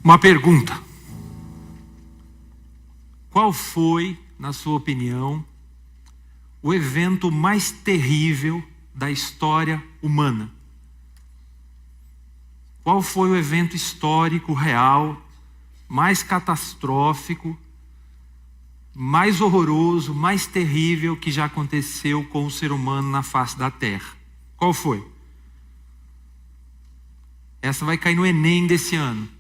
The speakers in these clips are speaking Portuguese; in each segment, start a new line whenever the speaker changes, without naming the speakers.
Uma pergunta. Qual foi, na sua opinião, o evento mais terrível da história humana? Qual foi o evento histórico real mais catastrófico, mais horroroso, mais terrível que já aconteceu com o ser humano na face da Terra? Qual foi? Essa vai cair no Enem desse ano.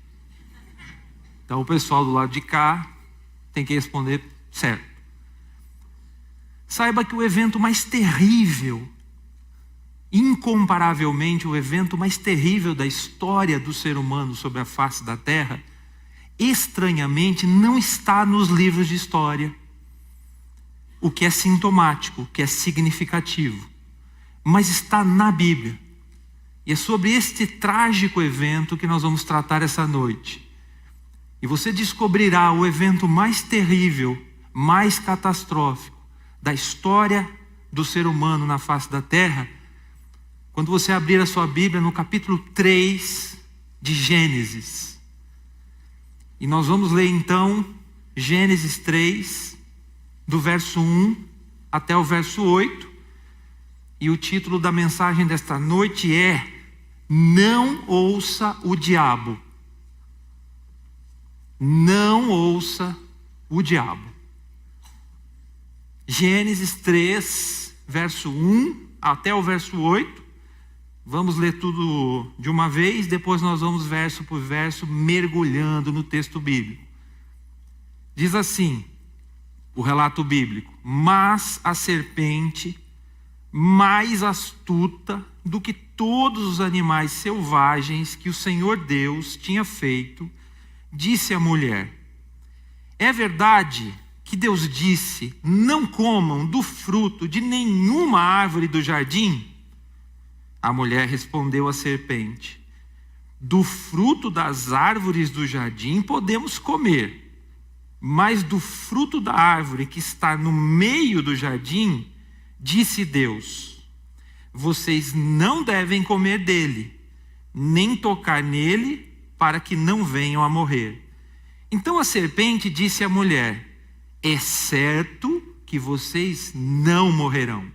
Então o pessoal do lado de cá tem que responder certo. Saiba que o evento mais terrível, incomparavelmente o evento mais terrível da história do ser humano sobre a face da Terra, estranhamente não está nos livros de história, o que é sintomático, o que é significativo, mas está na Bíblia. E é sobre este trágico evento que nós vamos tratar essa noite. E você descobrirá o evento mais terrível, mais catastrófico da história do ser humano na face da Terra, quando você abrir a sua Bíblia no capítulo 3 de Gênesis. E nós vamos ler então Gênesis 3, do verso 1 até o verso 8. E o título da mensagem desta noite é: Não ouça o diabo. Não ouça o diabo. Gênesis 3, verso 1 até o verso 8. Vamos ler tudo de uma vez, depois nós vamos verso por verso mergulhando no texto bíblico. Diz assim, o relato bíblico: Mas a serpente, mais astuta do que todos os animais selvagens que o Senhor Deus tinha feito, disse à mulher: É verdade que Deus disse, não comam do fruto de nenhuma árvore do jardim? A mulher respondeu à serpente: Do fruto das árvores do jardim podemos comer, mas do fruto da árvore que está no meio do jardim, disse Deus: Vocês não devem comer dele, nem tocar nele, para que não venham a morrer. Então a serpente disse à mulher: É certo que vocês não morrerão,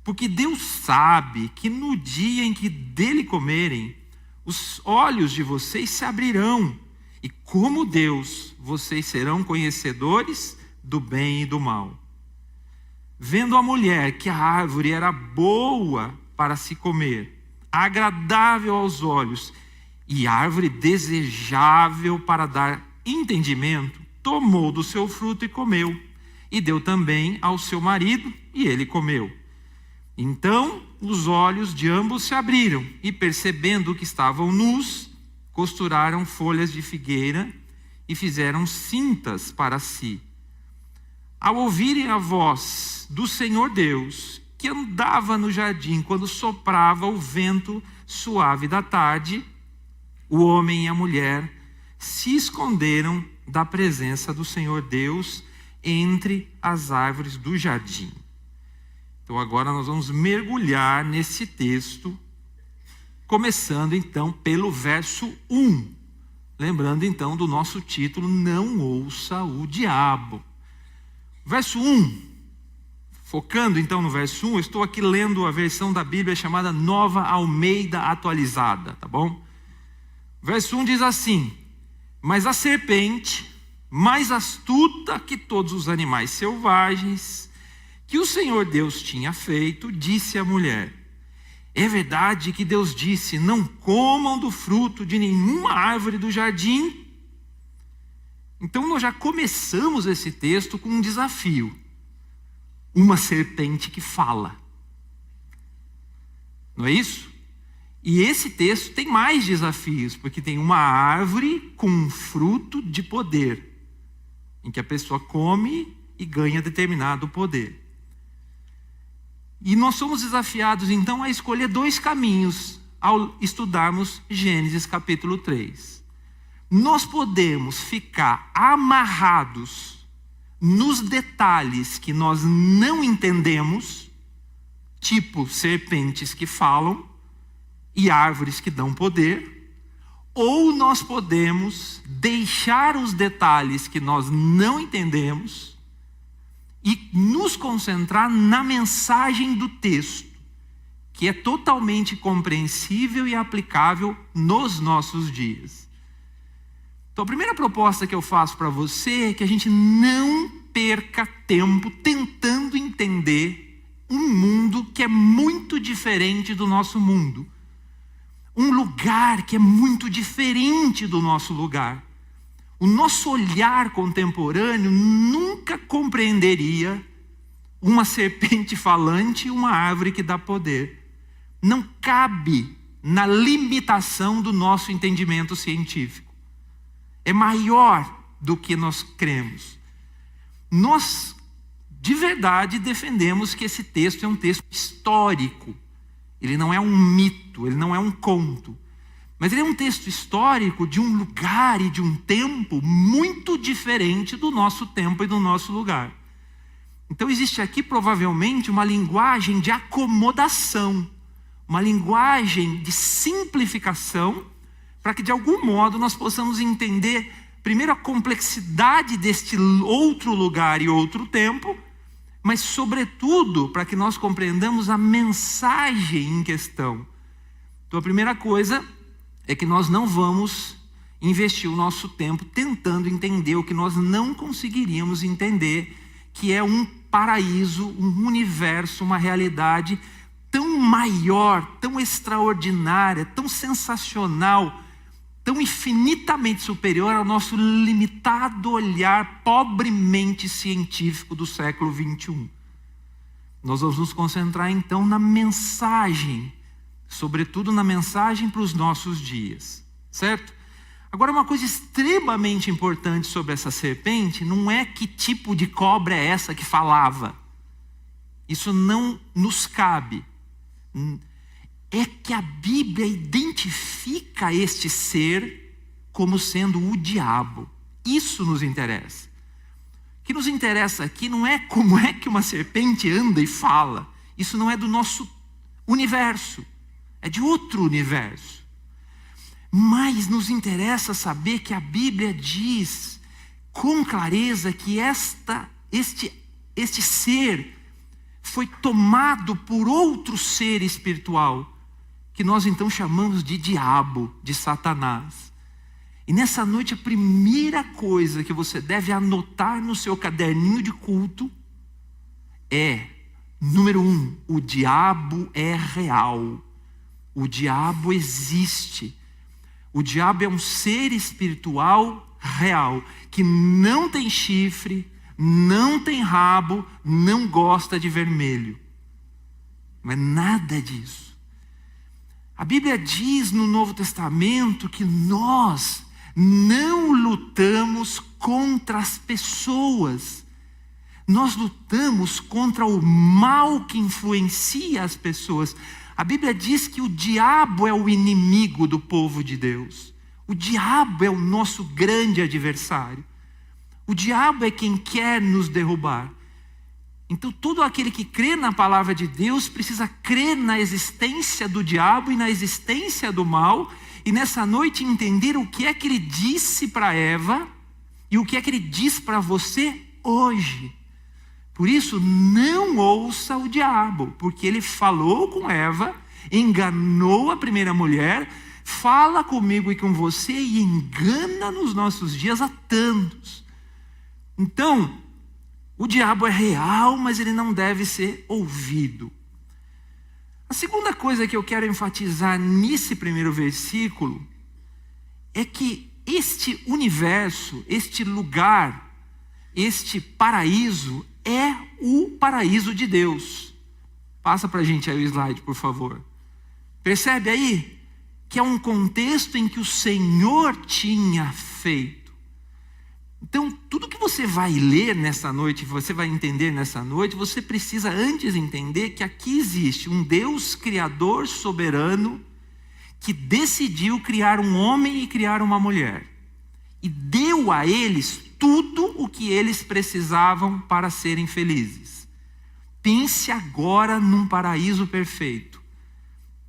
porque Deus sabe que no dia em que dele comerem, os olhos de vocês se abrirão, e como Deus, vocês serão conhecedores do bem e do mal. Vendo a mulher que a árvore era boa para se comer, agradável aos olhos, e árvore desejável para dar entendimento, tomou do seu fruto e comeu, e deu também ao seu marido, e ele comeu. Então os olhos de ambos se abriram, e percebendo que estavam nus, costuraram folhas de figueira e fizeram cintas para si. Ao ouvirem a voz do Senhor Deus, que andava no jardim quando soprava o vento suave da tarde, o homem e a mulher se esconderam da presença do Senhor Deus entre as árvores do jardim. Então agora nós vamos mergulhar nesse texto, começando então pelo verso 1. Lembrando então do nosso título, Não ouça o diabo. Verso 1, focando então no verso 1, eu estou aqui lendo a versão da Bíblia chamada Nova Almeida Atualizada, tá bom? Verso 1 diz assim: Mas a serpente, mais astuta que todos os animais selvagens que o Senhor Deus tinha feito, disse à mulher: É verdade que Deus disse, não comam do fruto de nenhuma árvore do jardim? Então nós já começamos esse texto com um desafio. Uma serpente que fala. Não é isso? E esse texto tem mais desafios, porque tem uma árvore com um fruto de poder, em que a pessoa come e ganha determinado poder. E nós somos desafiados então a escolher dois caminhos ao estudarmos Gênesis capítulo 3. Nós podemos ficar amarrados nos detalhes que nós não entendemos, tipo serpentes que falam e árvores que dão poder, ou nós podemos deixar os detalhes que nós não entendemos e nos concentrar na mensagem do texto, que é totalmente compreensível e aplicável nos nossos dias. Então, a primeira proposta que eu faço para você é que a gente não perca tempo tentando entender um mundo que é muito diferente do nosso mundo. Um lugar que é muito diferente do nosso lugar. O nosso olhar contemporâneo nunca compreenderia uma serpente falante e uma árvore que dá poder. Não cabe na limitação do nosso entendimento científico. É maior do que nós cremos. Nós, de verdade, defendemos que esse texto é um texto histórico. Ele não é um mito, ele não é um conto. Mas ele é um texto histórico de um lugar e de um tempo muito diferente do nosso tempo e do nosso lugar. Então existe aqui provavelmente uma linguagem de acomodação, uma linguagem de simplificação, para que de algum modo nós possamos entender primeiro a complexidade deste outro lugar e outro tempo, mas sobretudo para que nós compreendamos a mensagem em questão. Então a primeira coisa é que nós não vamos investir o nosso tempo tentando entender o que nós não conseguiríamos entender, que é um paraíso, um universo, uma realidade tão maior, tão extraordinária, tão sensacional, tão infinitamente superior ao nosso limitado olhar pobremente científico do século 21. Nós vamos nos concentrar então na mensagem, sobretudo na mensagem para os nossos dias, certo? Agora, uma coisa extremamente importante sobre essa serpente não é que tipo de cobra é essa que falava. Isso não nos cabe. É que a Bíblia identifica este ser como sendo o diabo. Isso nos interessa. O que nos interessa aqui não é como é que uma serpente anda e fala. Isso não é do nosso universo. É de outro universo. Mas nos interessa saber que a Bíblia diz com clareza que este ser foi tomado por outro ser espiritual, que nós então chamamos de diabo, de Satanás. E nessa noite a primeira coisa que você deve anotar no seu caderninho de culto é, número 1, o diabo é real. O diabo existe. O diabo é um ser espiritual real, que não tem chifre, não tem rabo, não gosta de vermelho. Não é nada disso. A Bíblia diz no Novo Testamento que nós não lutamos contra as pessoas. Nós lutamos contra o mal que influencia as pessoas. A Bíblia diz que o diabo é o inimigo do povo de Deus. O diabo é o nosso grande adversário. O diabo é quem quer nos derrubar. Então todo aquele que crê na palavra de Deus precisa crer na existência do diabo e na existência do mal. E nessa noite entender o que é que ele disse para Eva e o que é que ele diz para você hoje. Por isso, não ouça o diabo, porque ele falou com Eva, enganou a primeira mulher, fala comigo e com você e engana nos nossos dias a tantos. Então, o diabo é real, mas ele não deve ser ouvido. A segunda coisa que eu quero enfatizar nesse primeiro versículo é que este universo, este lugar, este paraíso é o paraíso de Deus. Passa para a gente aí o slide, por favor. Percebe aí que é um contexto em que o Senhor tinha feito. Então, tudo que você vai ler nessa noite, você vai entender nessa noite, você precisa antes entender que aqui existe um Deus criador soberano que decidiu criar um homem e criar uma mulher. E deu a eles tudo o que eles precisavam para serem felizes. Pense agora num paraíso perfeito.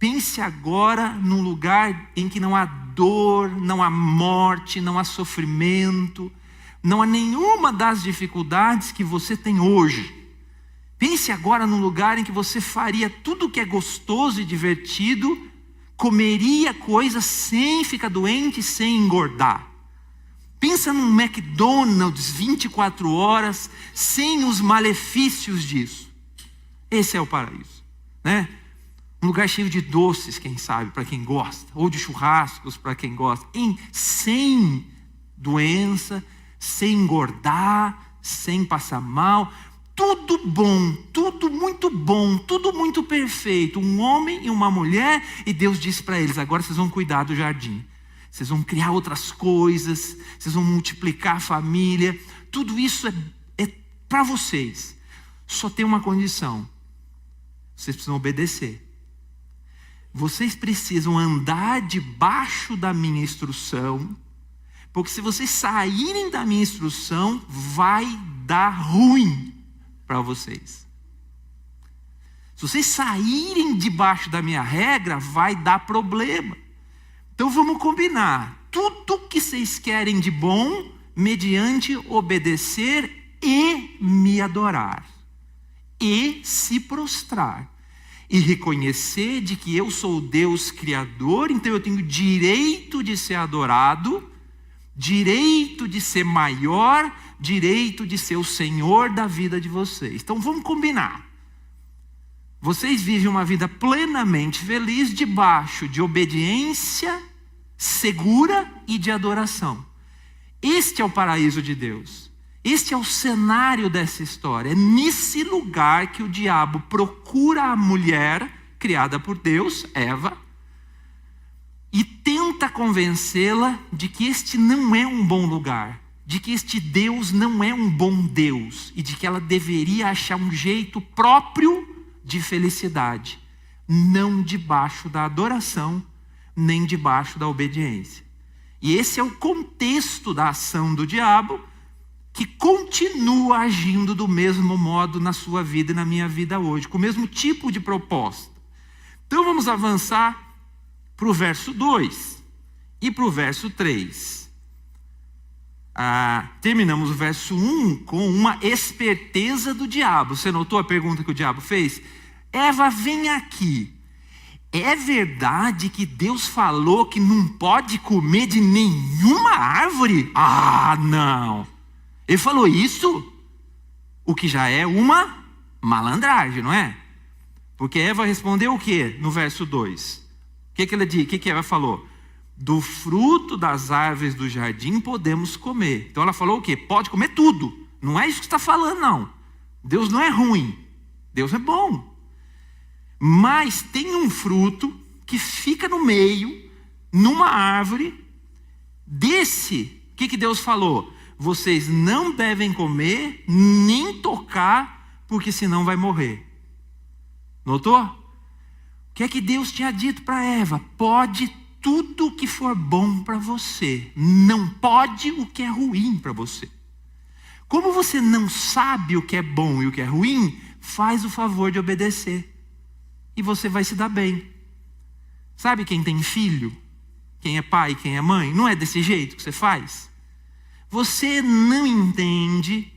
Pense agora num lugar em que não há dor, não há morte, não há sofrimento, não há nenhuma das dificuldades que você tem hoje. Pense agora num lugar em que você faria tudo o que é gostoso e divertido, comeria coisas sem ficar doente, sem engordar. Pensa num McDonald's 24 horas, sem os malefícios disso. Esse é o paraíso, né? Um lugar cheio de doces, quem sabe, para quem gosta, ou de churrascos para quem gosta, sem doença, sem engordar, sem passar mal, tudo bom, tudo muito perfeito. Um homem e uma mulher, e Deus disse para eles: agora vocês vão cuidar do jardim, vocês vão criar outras coisas, vocês vão multiplicar a família, tudo isso é para vocês. Só tem uma condição: vocês precisam obedecer. Vocês precisam andar debaixo da minha instrução, porque se vocês saírem da minha instrução, vai dar ruim para vocês. Se vocês saírem debaixo da minha regra, vai dar problema. Então vamos combinar. Tudo que vocês querem de bom, mediante obedecer e me adorar. E se prostrar. E reconhecer de que eu sou o Deus Criador, então eu tenho direito de ser adorado, direito de ser maior, direito de ser o Senhor da vida de vocês. Então vamos combinar. Vocês vivem uma vida plenamente feliz debaixo de obediência segura e de adoração. Este é o paraíso de Deus. Este é o cenário dessa história. É nesse lugar que o diabo procura a mulher criada por Deus, Eva, e tenta convencê-la de que este não é um bom lugar, de que este Deus não é um bom Deus, e de que ela deveria achar um jeito próprio de felicidade, não debaixo da adoração, nem debaixo da obediência. E esse é o contexto da ação do diabo, que continua agindo do mesmo modo na sua vida e na minha vida hoje, com o mesmo tipo de proposta. Então vamos avançar para o verso 2 e para o verso 3. Terminamos o verso 1 com uma esperteza do diabo. Você notou a pergunta que o diabo fez? Eva, vem aqui. É verdade que Deus falou que não pode comer de nenhuma árvore? Ah, não. Ele falou isso? O que já é uma malandragem, não é? Porque Eva respondeu o quê no verso 2? O que Eva falou? Do fruto das árvores do jardim podemos comer. Então ela falou o quê? Pode comer tudo. Não é isso que está falando, não. Deus não é ruim. Deus é bom. Mas tem um fruto que fica no meio, numa árvore. Desse, o que Deus falou? Vocês não devem comer, nem tocar, porque senão vai morrer. Notou? O que é que Deus tinha dito para Eva? Pode tudo o que for bom para você. Não pode o que é ruim para você. Como você não sabe o que é bom e o que é ruim, faz o favor de obedecer. E você vai se dar bem. Sabe quem tem filho? Quem é pai, quem é mãe? Não é desse jeito que você faz? Você não entende,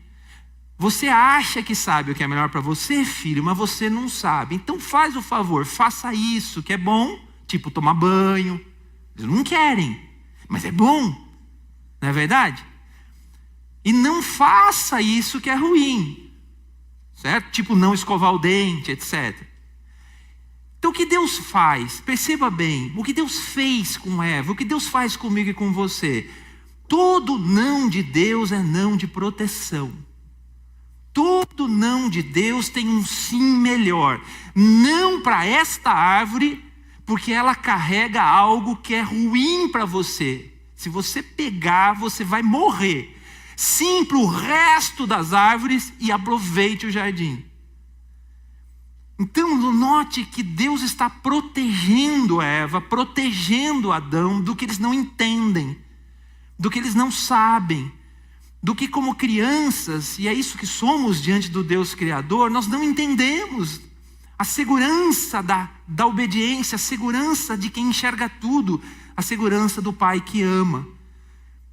você acha que sabe o que é melhor para você, filho, mas você não sabe. Então faz o favor, faça isso que é bom, tipo tomar banho. Eles não querem, mas é bom, não é verdade? E não faça isso que é ruim, certo? Tipo não escovar o dente, etc. Então o que Deus faz? Perceba bem, o que Deus fez com Eva, o que Deus faz comigo e com você. Todo não de Deus é não de proteção. Todo não de Deus tem um sim melhor. Não para esta árvore, porque ela carrega algo que é ruim para você. Se você pegar, você vai morrer. Sim para o resto das árvores e aproveite o jardim. Então note que Deus está protegendo Eva, protegendo Adão do que eles não entendem, do que eles não sabem, do que como crianças, e é isso que somos diante do Deus Criador, nós não entendemos a segurança da obediência, a segurança de quem enxerga tudo, a segurança do Pai que ama.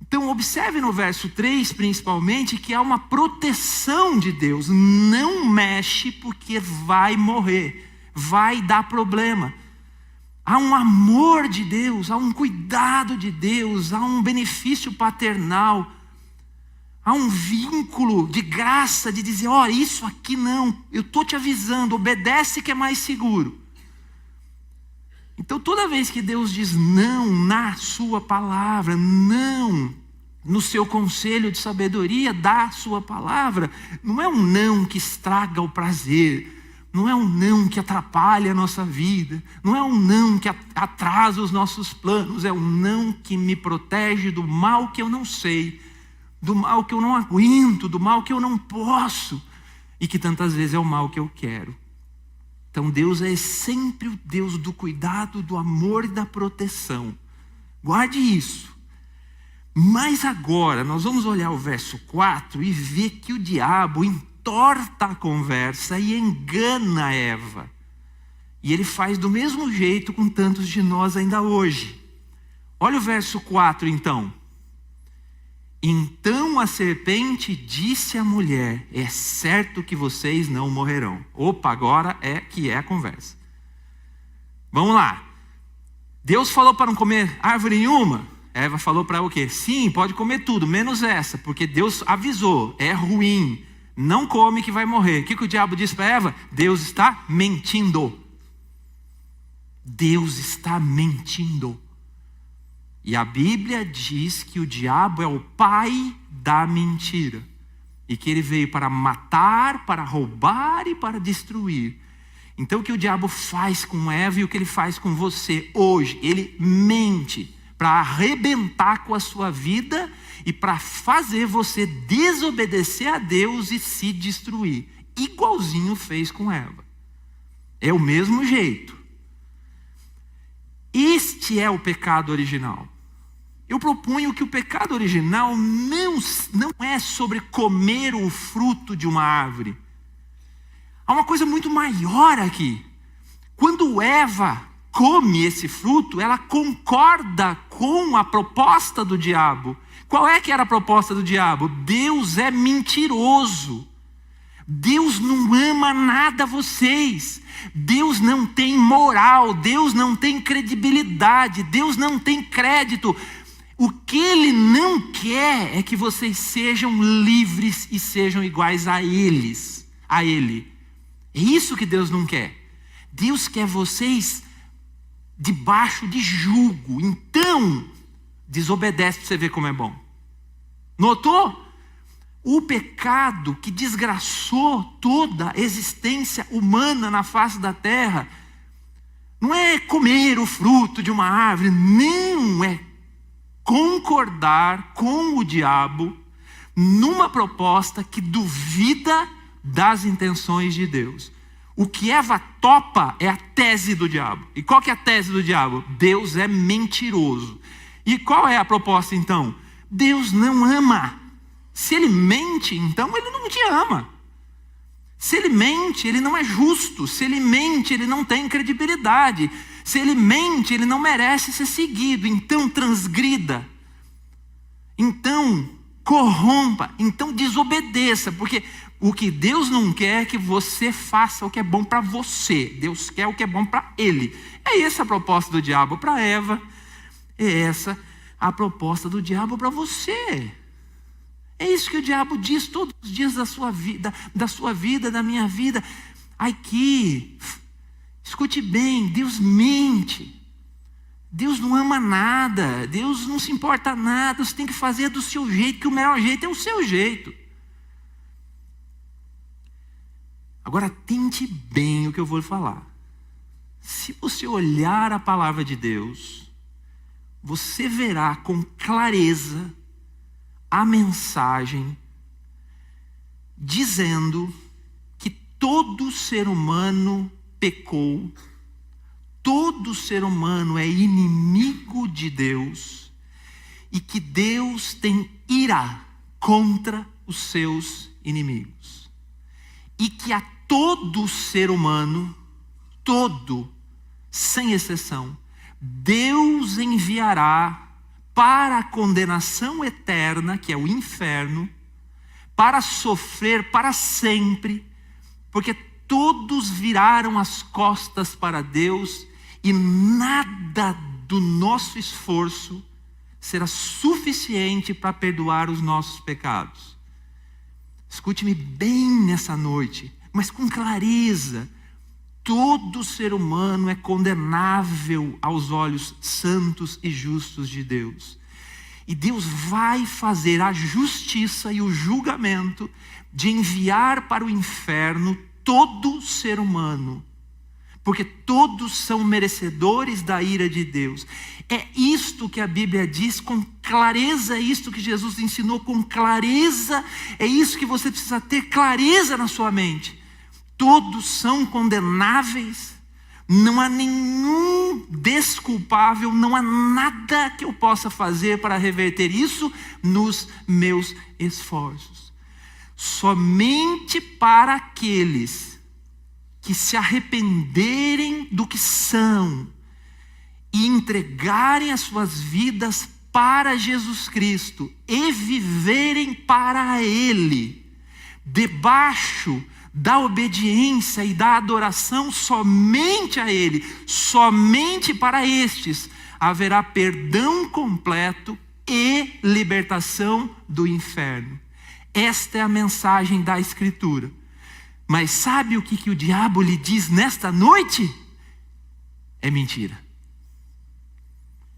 Então observe no verso 3 principalmente que há uma proteção de Deus. Não mexe porque vai morrer, vai dar problema. Há um amor de Deus, há um cuidado de Deus, há um benefício paternal, há um vínculo de graça de dizer, olha, isso aqui não, eu estou te avisando, obedece que é mais seguro. Então toda vez que Deus diz não na sua palavra, não no seu conselho de sabedoria da sua palavra, não é um não que estraga o prazer, não é um não que atrapalha a nossa vida, não é um não que atrasa os nossos planos, é um não que me protege do mal que eu não sei, do mal que eu não aguento, do mal que eu não posso, e que tantas vezes é o mal que eu quero. Então Deus é sempre o Deus do cuidado, do amor e da proteção. Guarde isso. Mas agora nós vamos olhar o verso 4 e ver que o diabo entorta a conversa e engana Eva. E ele faz do mesmo jeito com tantos de nós ainda hoje. Olha o verso 4 então. Então a serpente disse à mulher, é certo que vocês não morrerão. Opa, agora é a conversa. Vamos lá. Deus falou para não comer árvore nenhuma. Eva falou para o quê? Sim, pode comer tudo, menos essa, porque Deus avisou, é ruim. Não come que vai morrer. O que o diabo disse para Eva? Deus está mentindo. Deus está mentindo. E a Bíblia diz que o diabo é o pai da mentira. E que ele veio para matar, para roubar e para destruir. Então o que o diabo faz com Eva e o que ele faz com você hoje? Ele mente para arrebentar com a sua vida e para fazer você desobedecer a Deus e se destruir. Igualzinho fez com Eva. É o mesmo jeito. Este é o pecado original. Eu proponho que o pecado original não é sobre comer o fruto de uma árvore. Há uma coisa muito maior aqui. Quando Eva come esse fruto, ela concorda com a proposta do diabo. Qual é que era a proposta do diabo? Deus é mentiroso. Deus não ama nada a vocês. Deus não tem moral. Deus não tem credibilidade. Deus não tem crédito. O que Ele não quer é que vocês sejam livres e sejam iguais a Ele. É isso que Deus não quer. Deus quer vocês debaixo de jugo. Então, desobedece para você ver como é bom. Notou? O pecado que desgraçou toda a existência humana na face da terra não é comer o fruto de uma árvore, não, é concordar com o diabo numa proposta que duvida das intenções de Deus. O que Eva topa é a tese do diabo. E qual que é a tese do diabo? Deus é mentiroso. E qual é a proposta então? Deus não ama. Se ele mente, então ele não te ama. Se ele mente, ele não é justo. Se ele mente, ele não tem credibilidade. Se ele mente, ele não merece ser seguido. Então transgrida. Então corrompa. Então desobedeça. Porque o que Deus não quer é que você faça o que é bom para você. Deus quer o que é bom para ele. É essa a proposta do diabo para Eva. É essa a proposta do diabo para você. É isso que o diabo diz todos os dias da sua vida, da minha vida. Aqui, escute bem, Deus mente. Deus não ama nada. Deus não se importa nada. Você tem que fazer do seu jeito, que o melhor jeito é o seu jeito. Agora, tente bem o que eu vou falar. Se você olhar a palavra de Deus, você verá com clareza a mensagem dizendo que todo ser humano pecou, todo ser humano é inimigo de Deus e que Deus tem ira contra os seus inimigos. E que a todo ser humano todo, sem exceção, Deus enviará para a condenação eterna, que é o inferno, para sofrer para sempre, porque todos viraram as costas para Deus e nada do nosso esforço será suficiente para perdoar os nossos pecados. Escute-me bem nessa noite, mas com clareza. Todo ser humano é condenável aos olhos santos e justos de Deus. E Deus vai fazer a justiça e o julgamento de enviar para o inferno todo ser humano, porque todos são merecedores da ira de Deus. É isto que a Bíblia diz com clareza, é isto que Jesus ensinou com clareza, é isso que você precisa ter clareza na sua mente. Todos são condenáveis, não há nenhum desculpável, não há nada que eu possa fazer para reverter isso nos meus esforços. Somente para aqueles que se arrependerem do que são e entregarem as suas vidas para Jesus Cristo e viverem para Ele, debaixo da obediência e da adoração somente a Ele, somente para estes haverá perdão completo e libertação do inferno. Esta é a mensagem da Escritura. Mas sabe o que o diabo lhe diz nesta noite? É mentira.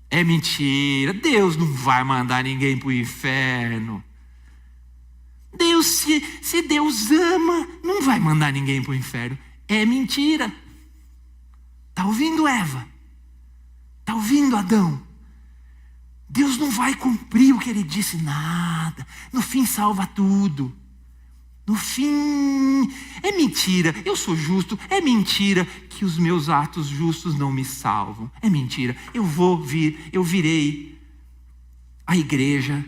É mentira. Deus não vai mandar ninguém para o inferno. Deus, se Deus ama, não vai mandar ninguém para o inferno. É mentira. Está ouvindo, Eva? Está ouvindo, Adão? Deus não vai cumprir o que Ele disse, nada. No fim salva tudo. No fim, é mentira, eu sou justo, é mentira que os meus atos justos não me salvam. É mentira, eu virei à igreja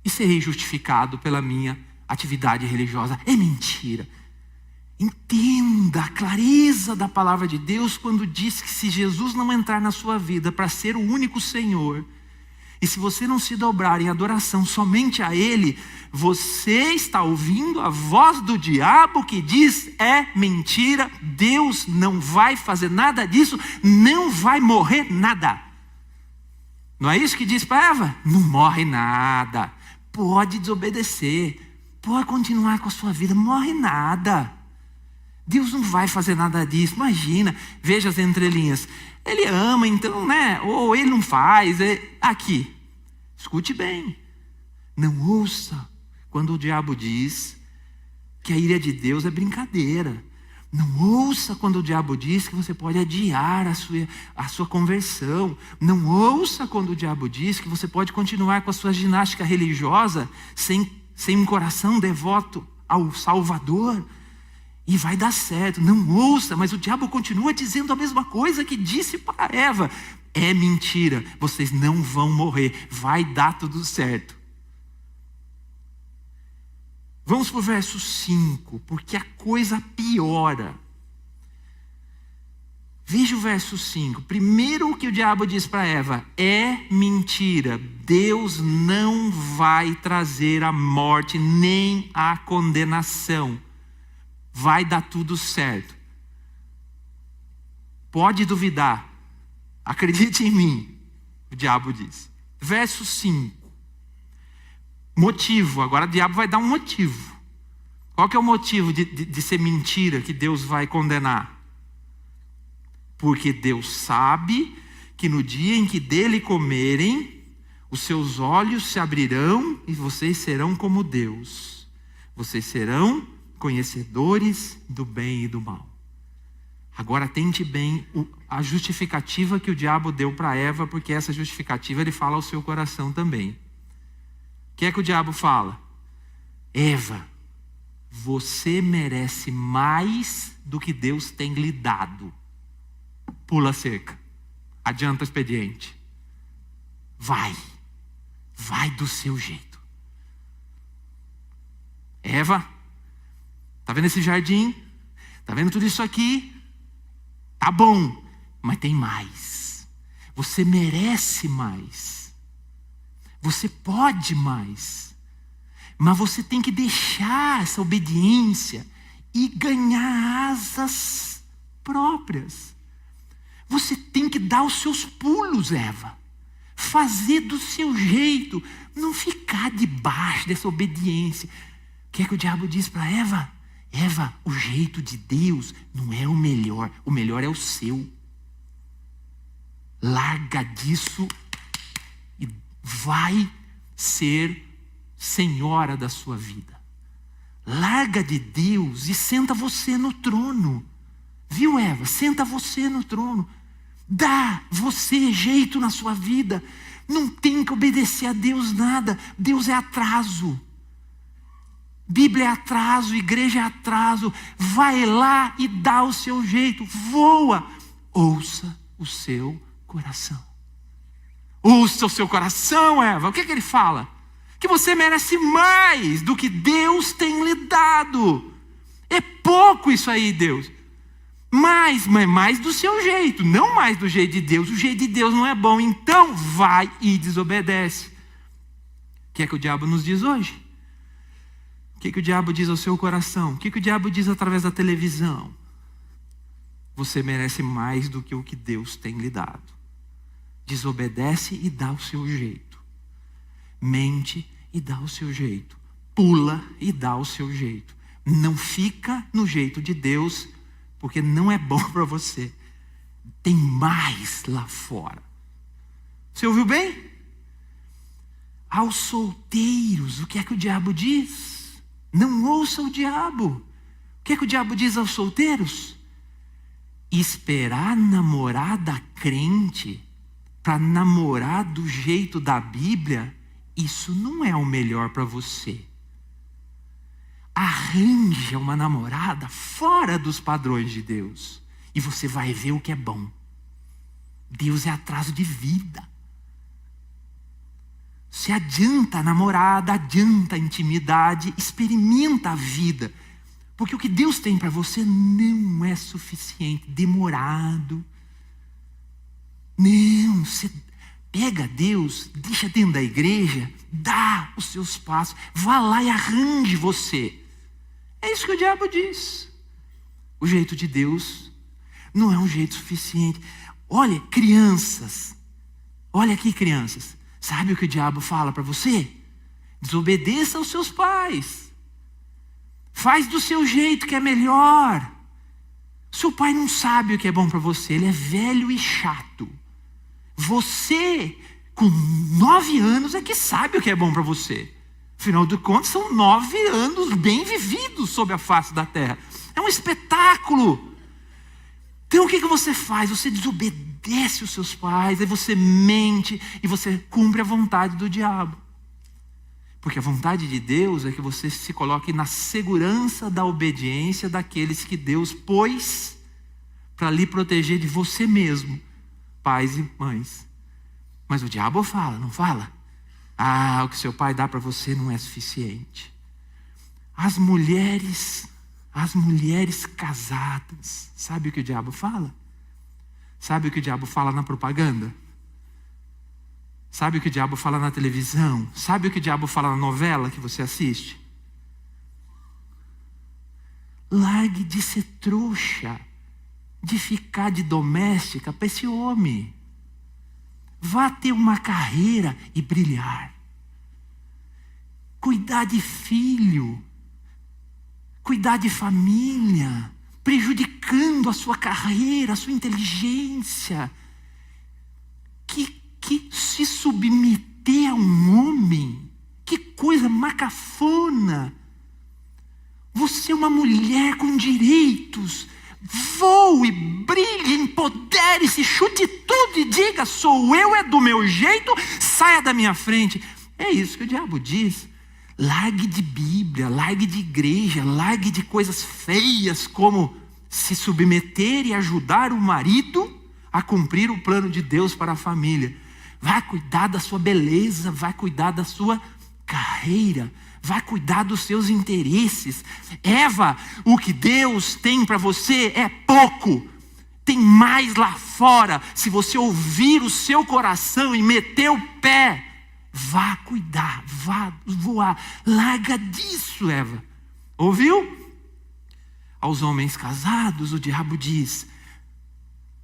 e serei justificado pela minha atividade religiosa. É mentira. Entenda a clareza da palavra de Deus quando diz que se Jesus não entrar na sua vida para ser o único Senhor, e se você não se dobrar em adoração somente a Ele, você está ouvindo a voz do diabo que diz, é mentira, Deus não vai fazer nada disso, não vai morrer nada. Não é isso que diz para Eva? Não morre nada, pode desobedecer, pode continuar com a sua vida, morre nada. Deus não vai fazer nada disso, imagina, veja as entrelinhas. Ele ama, então, né? Ou ele não faz. Aqui, escute bem. Não ouça quando o diabo diz que a ira de Deus é brincadeira. Não ouça quando o diabo diz que você pode adiar a sua conversão. Não ouça quando o diabo diz que você pode continuar com a sua ginástica religiosa sem um coração devoto ao Salvador. E vai dar certo, não ouça, mas o diabo continua dizendo a mesma coisa que disse para Eva. É mentira, vocês não vão morrer, vai dar tudo certo. Vamos para o verso 5, porque a coisa piora. Veja o verso 5. Primeiro o que o diabo diz para Eva, é mentira. Deus não vai trazer a morte nem a condenação. Vai dar tudo certo. Pode duvidar. Acredite em mim, o diabo diz. Verso 5. Motivo. Agora o diabo vai dar um motivo. Qual que é o motivo de ser mentira que Deus vai condenar? Porque Deus sabe que no dia em que dele comerem, os seus olhos se abrirão e vocês serão como Deus. Vocês serão conhecedores do bem e do mal. Agora atente bem a justificativa que o diabo deu para Eva, porque essa justificativa ele fala ao seu coração também. O que é que o diabo fala? Eva, você merece mais do que Deus tem lhe dado. Pula a cerca. Adianta o expediente. Vai do seu jeito. Eva, está vendo esse jardim? Está vendo tudo isso aqui? Tá bom, mas tem mais. Você merece mais. Você pode mais. Mas você tem que deixar essa obediência e ganhar asas próprias. Você tem que dar os seus pulos, Eva. Fazer do seu jeito. Não ficar debaixo dessa obediência. O que é que o diabo diz para Eva? Eva, o jeito de Deus não é o melhor é o seu. Larga disso e vai ser senhora da sua vida. Larga de Deus e senta você no trono. Viu, Eva? Senta você no trono. Dá você jeito na sua vida. Não tem que obedecer a Deus nada. Deus é atraso. Bíblia é atraso, igreja é atraso. Vai lá e dá o seu jeito. Voa. Ouça o seu coração. Ouça o seu coração, Eva. O que é que ele fala? Que você merece mais do que Deus tem lhe dado. É pouco isso aí, Deus. Mas mais do seu jeito, não mais do jeito de Deus. O jeito de Deus não é bom, então vai e desobedece. O que é que o diabo nos diz hoje? O que é que o diabo diz ao seu coração? O que é que o diabo diz através da televisão? Você merece mais do que o que Deus tem lhe dado. Desobedece e dá o seu jeito. Mente e dá o seu jeito. Pula e dá o seu jeito. Não fica no jeito de Deus, porque não é bom para você. Tem mais lá fora. Você ouviu bem? Aos solteiros, o que é que o diabo diz? Não ouça o diabo. O que é que o diabo diz aos solteiros? Esperar namorada crente para namorar do jeito da Bíblia, isso não é o melhor para você. Arranja uma namorada fora dos padrões de Deus e você vai ver o que é bom. Deus é atraso de vida. Se adianta a namorada, adianta a intimidade, experimenta a vida. Porque o que Deus tem para você não é suficiente, demorado. Não, você pega Deus, deixa dentro da igreja, dá os seus passos, vá lá e arranje você. É isso que o diabo diz. O jeito de Deus não é um jeito suficiente. Olha, crianças, olha aqui, crianças. Sabe o que o diabo fala para você? Desobedeça aos seus pais. Faz do seu jeito que é melhor. Seu pai não sabe o que é bom para você. Ele é velho e chato. Você, com 9 anos, é que sabe o que é bom para você. Afinal de contas, são 9 anos bem vividos sob a face da terra. É um espetáculo. Então o que você faz? Você desobedece os seus pais, aí você mente e você cumpre a vontade do diabo. Porque a vontade de Deus é que você se coloque na segurança da obediência daqueles que Deus pôs para lhe proteger de você mesmo, pais e mães. Mas o diabo fala, não fala? Ah, o que seu pai dá para você não é suficiente. As mulheres casadas, sabe o que o diabo fala? Sabe o que o diabo fala na propaganda? Sabe o que o diabo fala na televisão? Sabe o que o diabo fala na novela que você assiste? Largue de ser trouxa, de ficar de doméstica para esse homem. Vá ter uma carreira e brilhar. Cuidar de filho. Cuidar de família. Prejudicando a sua carreira, a sua inteligência. Que se submeter a um homem. Que coisa macafona. Você é uma mulher com direitos. Voe, brilhe, empodere-se, chute tudo e diga: sou eu, é do meu jeito, saia da minha frente. É isso que o diabo diz. Largue de Bíblia, largue de igreja, largue de coisas feias como se submeter e ajudar o marido a cumprir o plano de Deus para a família. Vai cuidar da sua beleza, vai cuidar da sua carreira, vai cuidar dos seus interesses. Eva, o que Deus tem para você é pouco. Tem mais lá fora. Se você ouvir o seu coração e meter o pé, vá cuidar, vá voar. Larga disso, Eva. Ouviu? Aos homens casados, o diabo diz: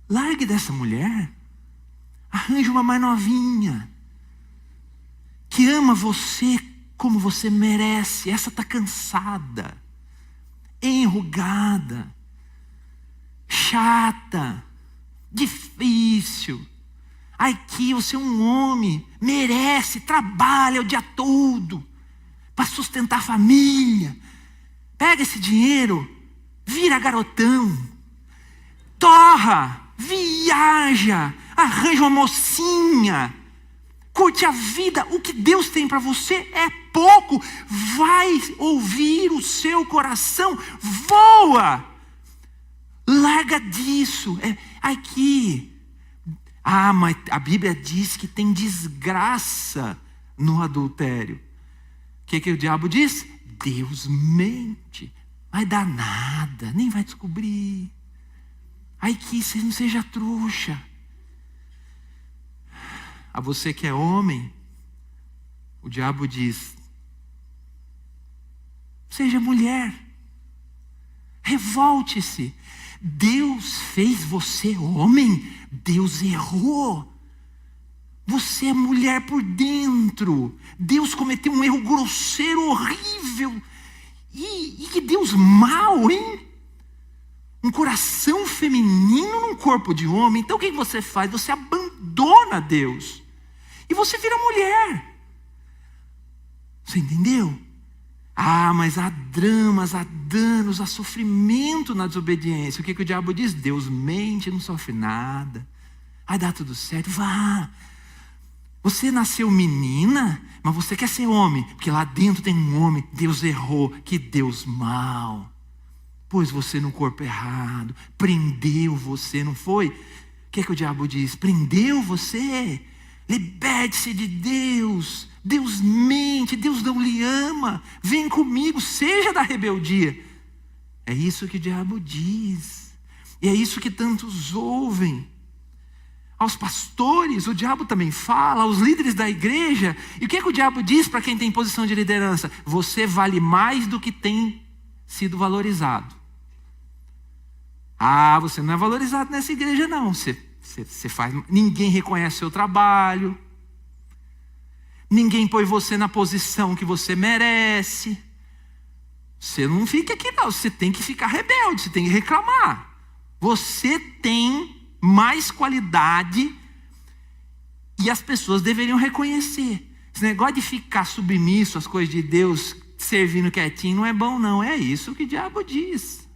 largue dessa mulher. Arranje uma mais novinha, que ama você como você merece. Essa está cansada, enrugada, chata, difícil. Aqui você é um homem, merece, trabalha o dia todo para sustentar a família. Pega esse dinheiro, vira garotão, torra, viaja, arranja uma mocinha, curte a vida. O que Deus tem para você é pouco. Vai ouvir o seu coração, voa. Larga disso. Aqui. Mas a Bíblia diz que tem desgraça no adultério. O que o diabo diz? Deus mente. Vai dar nada, nem vai descobrir. Aqui, você não seja trouxa. A você que é homem, o diabo diz: seja mulher, revolte-se. Deus fez você homem, Deus errou. Você é mulher por dentro. Deus cometeu um erro grosseiro, horrível. E que Deus mau, hein? Um coração feminino num corpo de homem. Então o que você faz? Você abandona Deus. E você vira mulher. Você entendeu? Mas há dramas, há danos, há sofrimento na desobediência. O que o diabo diz? Deus mente, não sofre nada. Vai dar tudo certo, vá. Você nasceu menina, mas você quer ser homem. Porque lá dentro tem um homem. Deus errou, que Deus mau. Pôs você no corpo errado, prendeu você, não foi? O que o diabo diz? Prendeu você? Liberte-se de Deus. Deus mente, Deus não lhe ama. Vem comigo, seja da rebeldia. É isso que o diabo diz. E é isso que tantos ouvem. Aos pastores, o diabo também fala, aos líderes da igreja. E o que o diabo diz para quem tem posição de liderança? Você vale mais do que tem sido valorizado. Você não é valorizado nessa igreja não. Você faz, ninguém reconhece o seu trabalho. Ninguém põe você na posição que você merece. Você não fica aqui não, você tem que ficar rebelde, você tem que reclamar. Você tem mais qualidade e as pessoas deveriam reconhecer. Esse negócio de ficar submisso às coisas de Deus, servindo quietinho, não é bom não. É isso que o diabo diz.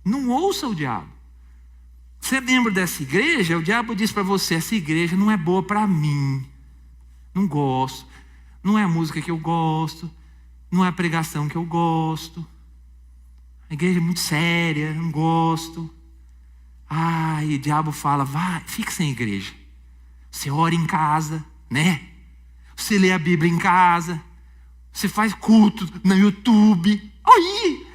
Não ouça o diabo. Você é membro dessa igreja, o diabo diz para você: essa igreja não é boa para mim. Não gosto. Não é a música que eu gosto. Não é a pregação que eu gosto. A igreja é muito séria, não gosto. E o diabo fala: vai, fica sem igreja. Você ora em casa, né? Você lê a Bíblia em casa. Você faz culto no YouTube. Aí,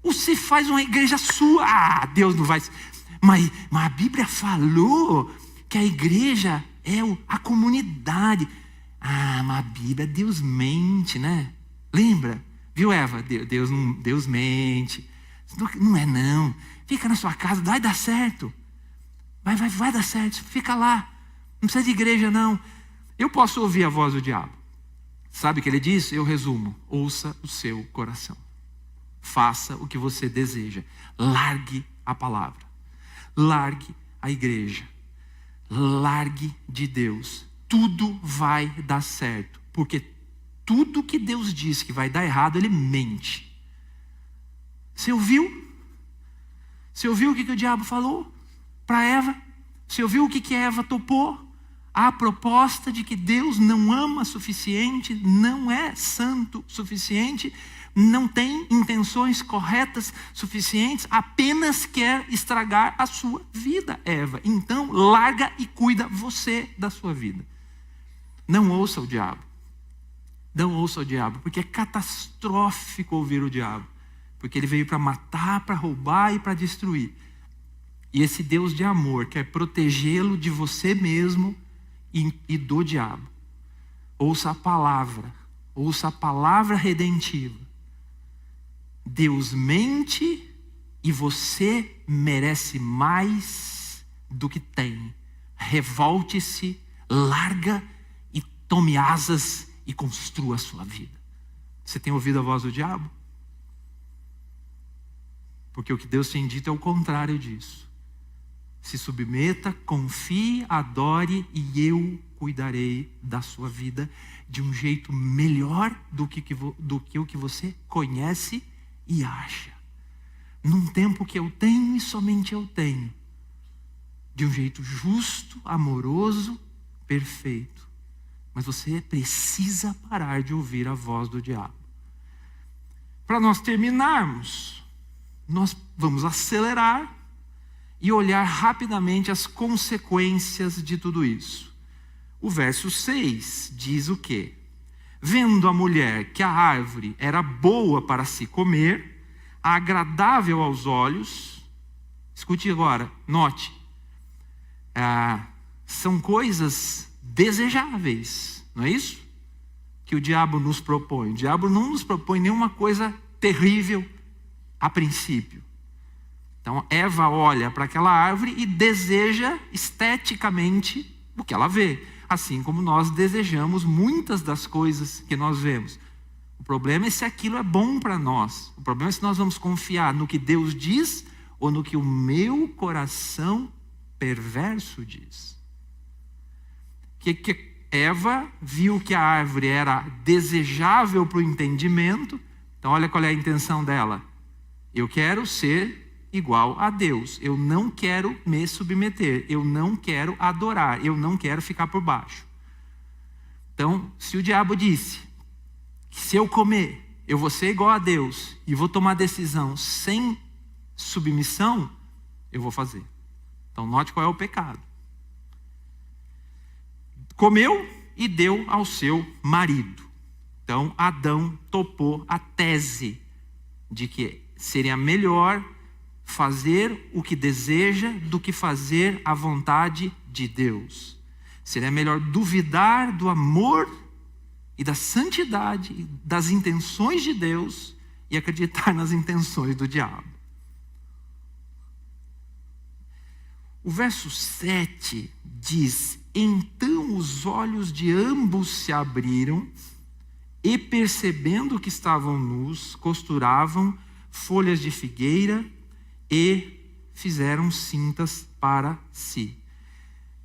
você faz uma igreja sua. Deus não vai... Mas a Bíblia falou que a igreja é a comunidade. Mas a Bíblia, Deus mente, né? Lembra? Viu, Eva? Deus mente. Não é não. Fica na sua casa, vai dar certo. Vai dar certo. Fica lá. Não precisa de igreja não. Eu posso ouvir a voz do diabo. Sabe o que ele diz? Eu resumo. Ouça o seu coração. Faça o que você deseja. Largue a palavra. Largue a igreja. Largue de Deus. Tudo vai dar certo. Porque tudo que Deus diz que vai dar errado, Ele mente. Você ouviu? Você ouviu o que o diabo falou para Eva? Você ouviu o que Eva topou? A proposta de que Deus não ama suficiente, não é santo suficiente, não tem intenções corretas suficientes, apenas quer estragar a sua vida, Eva. Então, larga e cuida você da sua vida. Não ouça o diabo. Não ouça o diabo, porque é catastrófico ouvir o diabo. Porque ele veio para matar, para roubar e para destruir. E esse Deus de amor quer protegê-lo de você mesmo e do diabo. Ouça a palavra redentiva. Deus mente e você merece mais do que tem. Revolte-se, larga e tome asas e construa a sua vida. Você tem ouvido a voz do diabo? Porque o que Deus tem dito é o contrário disso. Se submeta, confie, adore e eu cuidarei da sua vida de um jeito melhor do que o que você conhece e acha. Num tempo que eu tenho e somente eu tenho. De um jeito justo, amoroso, perfeito. Mas você precisa parar de ouvir a voz do diabo. Para nós terminarmos, nós vamos acelerar e olhar rapidamente as consequências de tudo isso. O verso 6 diz o quê? Vendo a mulher que a árvore era boa para se comer, agradável aos olhos, escute agora, note, são coisas desejáveis, não é isso? Que o diabo nos propõe. O diabo não nos propõe nenhuma coisa terrível a princípio. Então Eva olha para aquela árvore e deseja esteticamente o que ela vê. Assim como nós desejamos muitas das coisas que nós vemos. O problema é se aquilo é bom para nós. O problema é se nós vamos confiar no que Deus diz ou no que o meu coração perverso diz. Que Eva viu que a árvore era desejável para o entendimento. Então olha qual é a intenção dela. Eu quero ser igual a Deus. Eu não quero me submeter. Eu não quero adorar. Eu não quero ficar por baixo. Então, se o diabo disse que se eu comer, eu vou ser igual a Deus e vou tomar decisão sem submissão, eu vou fazer. Então, note qual é o pecado. Comeu e deu ao seu marido. Então, Adão topou a tese de que seria melhor fazer o que deseja do que fazer a vontade de Deus. Seria melhor duvidar do amor e da santidade, das intenções de Deus e acreditar nas intenções do diabo. O verso 7 diz: então os olhos de ambos se abriram e, percebendo que estavam nus, costuravam folhas de figueira e fizeram cintas para si.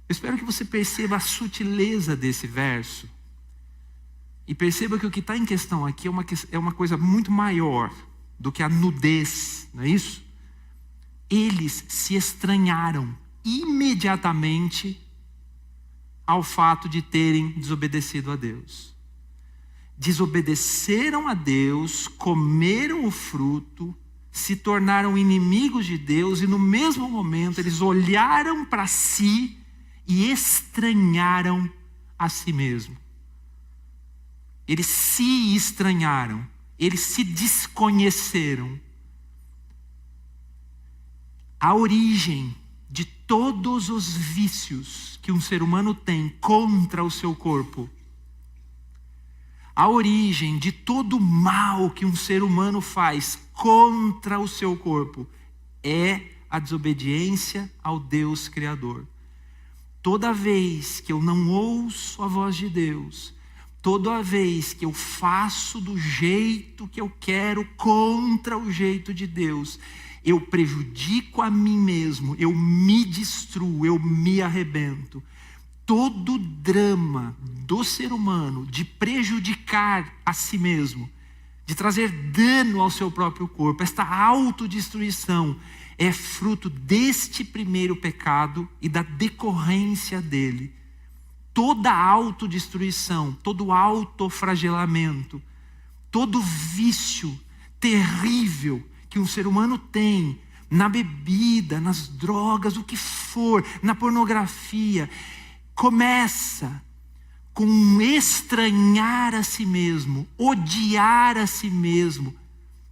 Eu espero que você perceba a sutileza desse verso e perceba que o que está em questão aqui é uma coisa muito maior do que a nudez, não é isso? Eles se estranharam imediatamente ao fato de terem desobedecido a Deus. Desobedeceram a Deus, comeram o fruto, se tornaram inimigos de Deus e no mesmo momento eles olharam para si e estranharam a si mesmo. Eles se estranharam, eles se desconheceram. A origem de todos os vícios que um ser humano tem contra o seu corpo, a origem de todo o mal que um ser humano faz contra o seu corpo é a desobediência ao Deus Criador. Toda vez que eu não ouço a voz de Deus, toda vez que eu faço do jeito que eu quero contra o jeito de Deus, eu prejudico a mim mesmo, eu me destruo, eu me arrebento. Todo o drama do ser humano de prejudicar a si mesmo, de trazer dano ao seu próprio corpo, esta autodestruição é fruto deste primeiro pecado e da decorrência dele. Toda autodestruição, todo autoflagelamento, todo vício terrível que um ser humano tem na bebida, nas drogas, o que for, na pornografia, começa com estranhar a si mesmo, odiar a si mesmo,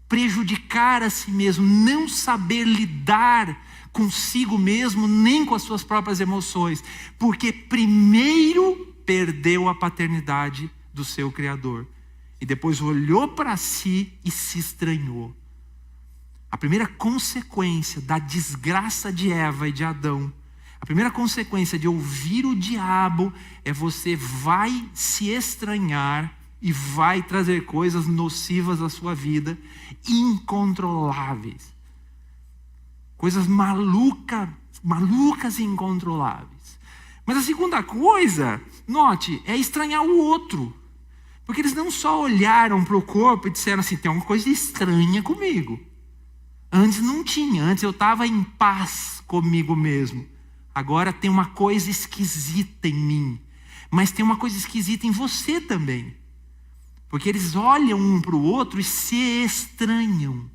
prejudicar a si mesmo, não saber lidar consigo mesmo, nem com as suas próprias emoções, porque primeiro perdeu a paternidade do seu Criador, e depois olhou para si e se estranhou. A primeira consequência da desgraça de Eva e de Adão, a primeira consequência de ouvir o diabo, é você vai se estranhar e vai trazer coisas nocivas à sua vida, incontroláveis. Coisas malucas e incontroláveis. Mas a segunda coisa, note, é estranhar o outro. Porque eles não só olharam para o corpo e disseram assim, tem uma coisa estranha comigo. Antes não tinha, antes eu estava em paz comigo mesmo. Agora tem uma coisa esquisita em mim. Mas tem uma coisa esquisita em você também. Porque eles olham um para o outro e se estranham.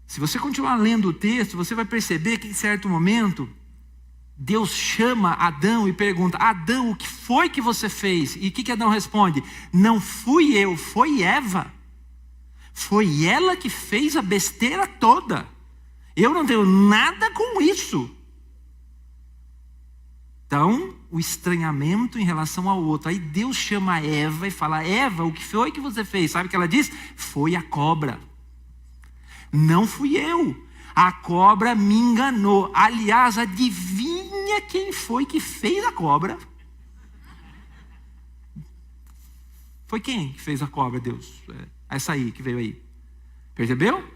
Se você continuar lendo o texto, você vai perceber que em certo momento, Deus chama Adão e pergunta, Adão, o que foi que você fez? E o que Adão responde? Não fui eu, foi Eva. Foi ela que fez a besteira toda. Eu não tenho nada com isso. Então, o estranhamento em relação ao outro. Aí Deus chama Eva e fala, Eva, o que foi que você fez? Sabe o que ela diz? Foi a cobra. Não fui eu. A cobra me enganou. Aliás, adivinha quem foi que fez a cobra? Foi quem que fez a cobra, Deus? Essa aí que veio aí. Percebeu?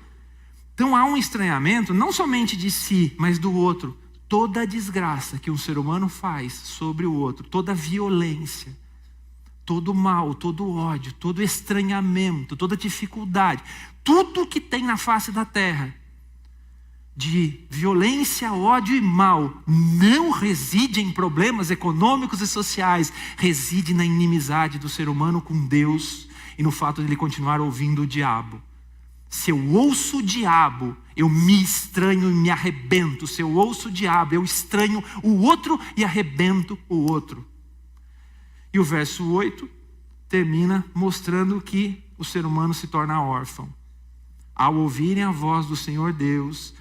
Então há um estranhamento, não somente de si, mas do outro. Toda a desgraça que um ser humano faz sobre o outro, toda a violência, todo o mal, todo o ódio, todo o estranhamento, toda a dificuldade, tudo que tem na face da terra, de violência, ódio e mal, não reside em problemas econômicos e sociais, reside na inimizade do ser humano com Deus e no fato de ele continuar ouvindo o diabo. Se eu ouço o diabo, eu me estranho e me arrebento. Se eu ouço o diabo, eu estranho o outro e arrebento o outro. E o verso 8 termina mostrando que o ser humano se torna órfão. Ao ouvirem a voz do Senhor Deus,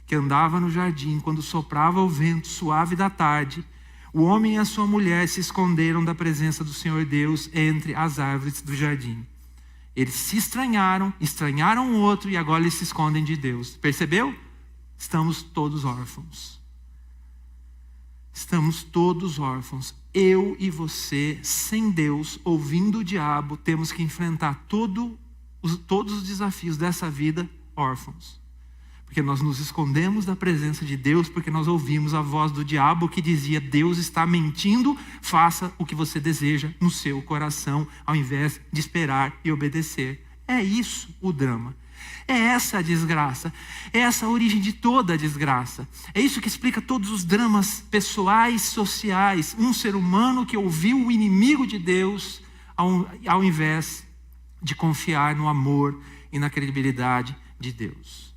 que andava no jardim, quando soprava o vento suave da tarde, o homem e a sua mulher se esconderam da presença do Senhor Deus entre as árvores do jardim. Eles se estranharam o outro e agora eles se escondem de Deus. Percebeu? Estamos todos órfãos. Estamos todos órfãos. Eu e você, sem Deus, ouvindo o diabo, temos que enfrentar todos os desafios dessa vida órfãos. Porque nós nos escondemos da presença de Deus, porque nós ouvimos a voz do diabo que dizia, Deus está mentindo, faça o que você deseja no seu coração, ao invés de esperar e obedecer. É isso o drama. É essa a desgraça, é essa a origem de toda a desgraça. É isso que explica todos os dramas pessoais, sociais. Um ser humano que ouviu o inimigo de Deus, ao invés de confiar no amor e na credibilidade de Deus.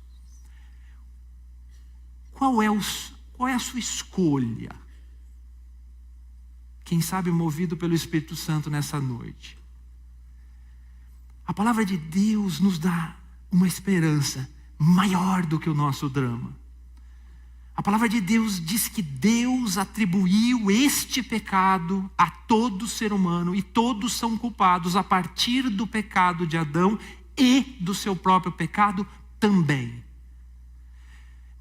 Qual é a sua escolha? Quem sabe movido pelo Espírito Santo nessa noite. A palavra de Deus nos dá uma esperança maior do que o nosso drama. A palavra de Deus diz que Deus atribuiu este pecado a todo ser humano e todos são culpados a partir do pecado de Adão e do seu próprio pecado também.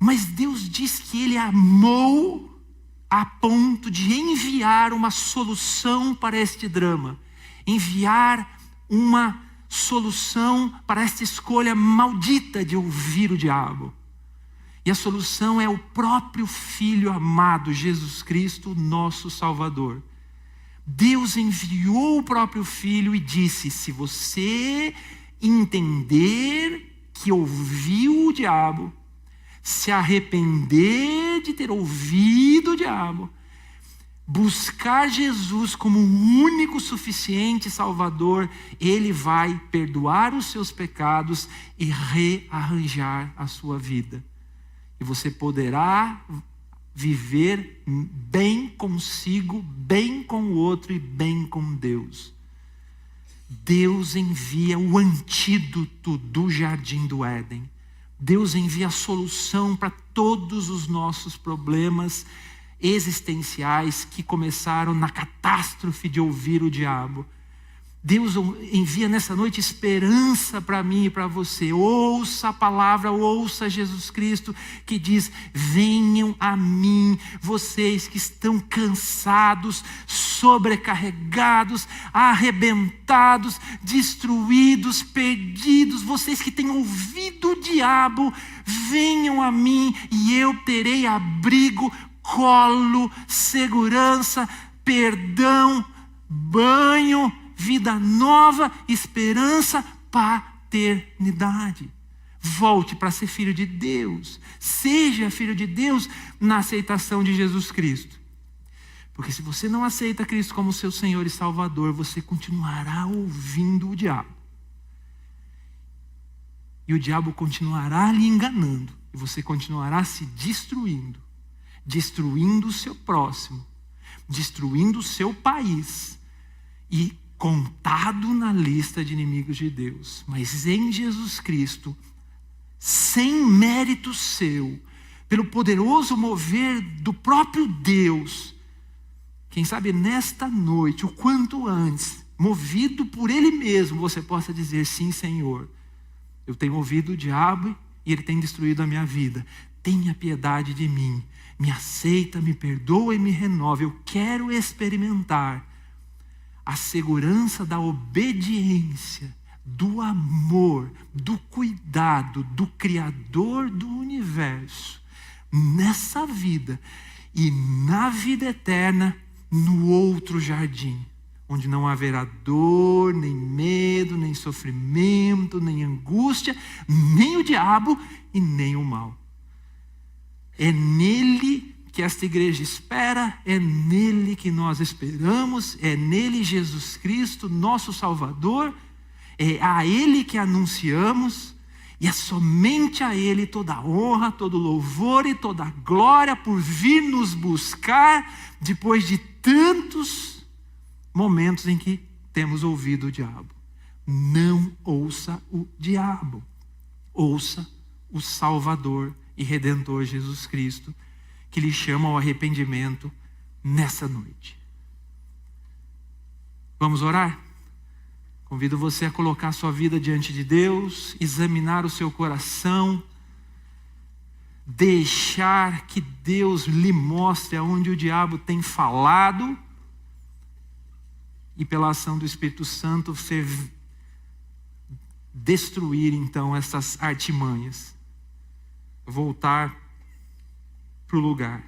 Mas Deus diz que Ele amou a ponto de enviar uma solução para este drama. Enviar uma solução para esta escolha maldita de ouvir o diabo. E a solução é o próprio Filho amado, Jesus Cristo, nosso Salvador. Deus enviou o próprio Filho e disse, se você entender que ouviu o diabo, se arrepender de ter ouvido o diabo, buscar Jesus como o único suficiente Salvador, Ele vai perdoar os seus pecados e rearranjar a sua vida. E você poderá viver bem consigo, bem com o outro e bem com Deus. Deus envia o antídoto do jardim do Éden. Deus envia a solução para todos os nossos problemas existenciais que começaram na catástrofe de ouvir o diabo. Deus envia nessa noite esperança para mim e para você. Ouça a palavra, ouça Jesus Cristo que diz: venham a mim, vocês que estão cansados, sobrecarregados, arrebentados, destruídos, perdidos, vocês que têm ouvido o diabo, venham a mim e eu terei abrigo, colo, segurança, perdão, banho, vida nova, esperança, paternidade. Volte para ser filho de Deus. Seja filho de Deus na aceitação de Jesus Cristo. Porque se você não aceita Cristo como seu Senhor e Salvador, você continuará ouvindo o diabo. E o diabo continuará lhe enganando. E você continuará se destruindo. Destruindo o seu próximo. Destruindo o seu país. E contado na lista de inimigos de Deus. Mas em Jesus Cristo, sem mérito seu, pelo poderoso mover do próprio Deus, quem sabe nesta noite, o quanto antes, movido por Ele mesmo, você possa dizer: sim, Senhor, eu tenho ouvido o diabo e ele tem destruído a minha vida. Tenha piedade de mim, me aceita, me perdoa e me renova. Eu quero experimentar a segurança da obediência, do amor, do cuidado do Criador do universo, nessa vida e na vida eterna, no outro jardim, onde não haverá dor, nem medo, nem sofrimento, nem angústia, nem o diabo e nem o mal. É nele que esta igreja espera, é nele que nós esperamos, é nele Jesus Cristo, nosso Salvador, é a Ele que anunciamos, e é somente a Ele toda a honra, todo o louvor e toda a glória por vir nos buscar depois de tantos momentos em que temos ouvido o diabo. Não ouça o diabo, ouça o Salvador e Redentor Jesus Cristo, que lhe chama ao arrependimento nessa noite. Vamos orar? Convido você a colocar sua vida diante de Deus, examinar o seu coração, deixar que Deus lhe mostre aonde o diabo tem falado e pela ação do Espírito Santo você destruir então essas artimanhas. Voltar para o lugar.